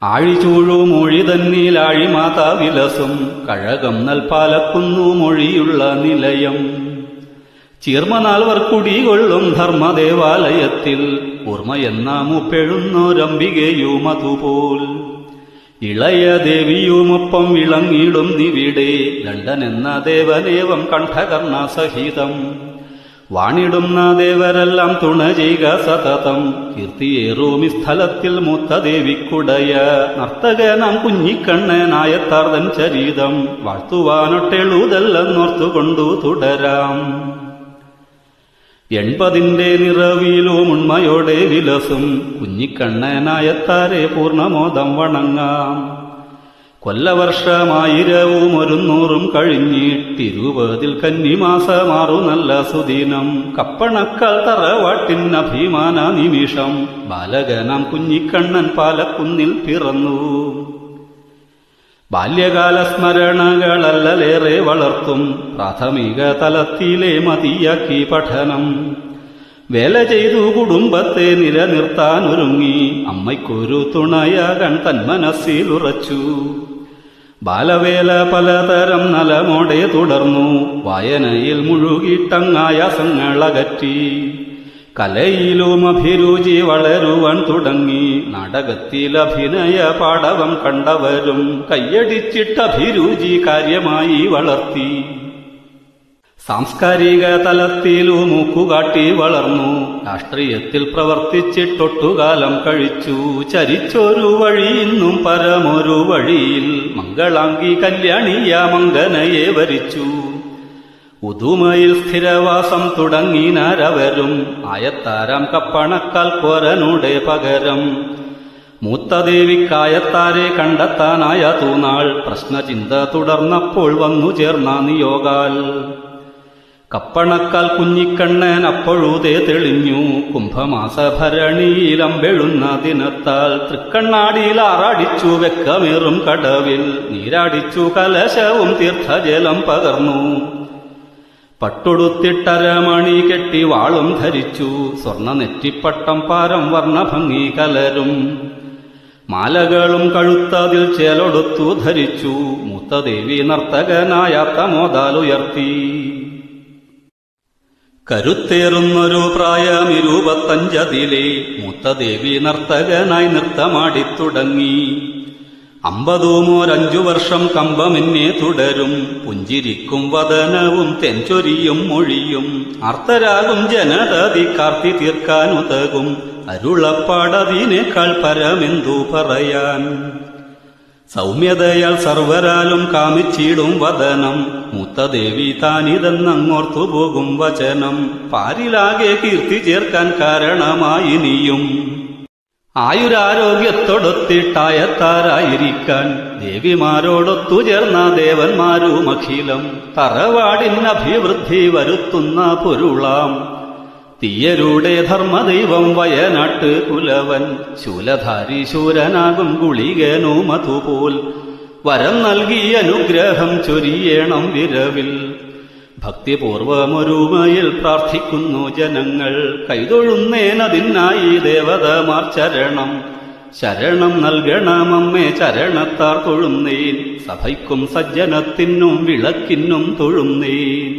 ആഴിചൂഴു മൊഴി തന്നിൽ ആഴിമാതാ വിലസും കഴകം നൽപാലക്കുന്നു മൊഴിയുള്ള നിലയം. ചീർമനാൽവർ കുടികൊള്ളും ധർമ്മദേവാലയത്തിൽ ഓർമ്മയെന്ന മുപ്പെഴുന്നോരംബികയുമതുപോൽ. ഇളയ ദേവിയുമൊപ്പം വിളങ്ങിടും നിവിടെ ലണ്ടൻ എന്ന ദേവനേവം കണ്ഠകർണ സഹിതം. വാണിടുന്ന ദേവരെല്ലാം തുണ ചെയ്യുക സതതം. കീർത്തിയേറും ഈ സ്ഥലത്തിൽ മൂത്ത ദേവിക്കുടയ നർത്തകനാം കുഞ്ഞിക്കണ്ണനായത്താർതൻ ചരിതം. വാഴ്ത്തുവാനൊട്ടെഴുതല്ലെന്നോർത്തുകൊണ്ടു തുടരാം. 80ന്റെ നിറവിലും ഉണ്മയോടെ വിലസും കുഞ്ഞിക്കണ്ണനായത്താരെ പൂർണ്ണമോദം വണങ്ങാം. കൊല്ലവർഷമായിരവും 100 കഴിഞ്ഞിട്ടിരുപതിൽ കന്നിമാസമാറു നല്ല സുദിനം. കപ്പണക്കാൽ തറവാട്ടിനഭിമാന നിമിഷം ബാലകനാം കുഞ്ഞിക്കണ്ണൻ പാലക്കുന്നിൽ പിറന്നു. ബാല്യകാല സ്മരണകളല്ലേറെ വളർത്തും പ്രാഥമിക തലത്തിലെ മതിയാക്കി പഠനം. വേല ചെയ്തു കുടുംബത്തെ നിലനിർത്താനൊരുങ്ങി അമ്മയ്ക്കൊരു തുണയാകാൻ തന്മനസ്സിലുറച്ചു. ബാലവേല പലതരം നലമോടെ തുടർന്നു. വായനയിൽ മുഴുകിയിട്ടങ്ങായാസങ്ങളകറ്റി. കലയിലും അഭിരുചി വളരുവാൻ തുടങ്ങി. നാടകത്തിൽ അഭിനയ പാടവം കണ്ടവരും കയ്യടിച്ചിട്ടഭിരുചി കാര്യമായി വളർത്തി. സാംസ്കാരിക തലത്തിലും മൂക്കുകാട്ടി വളർന്നു. രാഷ്ട്രീയത്തിൽ പ്രവർത്തിച്ചിട്ടൊട്ടുകാലം കഴിച്ചു. ചരിച്ചൊരു വഴി ഇന്നും പരമൊരു വഴിയിൽ മംഗളാംഗി കല്യാണിയ മംഗനയെ വരിച്ചു. ഉദുമയിൽ സ്ഥിരവാസം തുടങ്ങിനാരവരും ആയത്താരാം കപ്പണക്കാൽ കോരനുടെ പകരം. മൂത്ത ദേവിക്കായത്താരെ കണ്ടെത്താനായ തൂനാൾ പ്രശ്നചിന്ത തുടർന്നപ്പോൾ വന്നു ചേർന്ന നിയോഗാൽ. കപ്പണക്കാൽ കുഞ്ഞിക്കണ്ണൻ അപ്പോഴുതേ തെളിഞ്ഞു. കുംഭമാസഭരണിയിലമ്പെഴുന്ന ദിനത്താൽ തൃക്കണ്ണാടിയിൽ ആറാടിച്ചു വെക്കമേറും കടവിൽ. നീരാടിച്ചു കലശവും തീർത്ഥജലം പകർന്നു. പട്ടൊടുത്തിട്ടരമണി കെട്ടി വാളും ധരിച്ചു. സ്വർണ്ണ നെറ്റിപ്പട്ടം പാരം വർണ്ണഭംഗി കലരും. മാലകളും കഴുത്തതിൽ ചേലൊടുത്തു ധരിച്ചു. മൂത്ത ദേവി നർത്തകനായാത്ത മോദാലുയർത്തി. കരുത്തേറുന്നൊരു പ്രായം 25 മൂത്ത ദേവി നർത്തകനായി നൃത്തമാടിത്തുടങ്ങി. 50 വർഷം കമ്പമെന്നെ തുടരും. പുഞ്ചിരിക്കും വദനവും തെൻചൊരിയും മൊഴിയും. ആർത്തരാകും ജനതതി കാർത്തി തീർക്കാനുതകും. അരുളപ്പാടതിനേക്കാൾ പരമെന്തു പറയാൻ. സൗമ്യതയാൽ സർവരാലും കാമിച്ചിടും വദനം. മൂത്ത ദേവി താനിതെന്നങ്ങോർത്തു പോകും വചനം. പാരിലാകെ കീർത്തി ചേർക്കാൻ കാരണമായിനിയും. ആയുരാരോഗ്യത്തൊടൊത്തിട്ടായത്താരായിരിക്കാൻ ദേവിമാരോടൊത്തുചേർന്ന ദേവന്മാരുമഖിലം. തറവാടിനഭിവൃദ്ധി വരുത്തുന്ന പൊരുളാം തീയരുടെ ധർമ്മദൈവം വയനാട്ട് കുലവൻ. ശൂലധാരി ശൂരനാകും ഗുളികനോ മധുപോൽ. വരം നൽകി അനുഗ്രഹം ചൊരിയണം വിരവിൽ. ഭക്തിപൂർവമൊരുമയിൽ പ്രാർത്ഥിക്കുന്നു ജനങ്ങൾ. കൈതൊഴുന്നേനതിനായി ദേവതമാർ ചരണം. ശരണം നൽകണമമ്മേ ചരണത്താർ തൊഴുന്നേൻ. സഭയ്ക്കും സജ്ജനത്തിനും വിളക്കിനും തൊഴുന്നേൻ.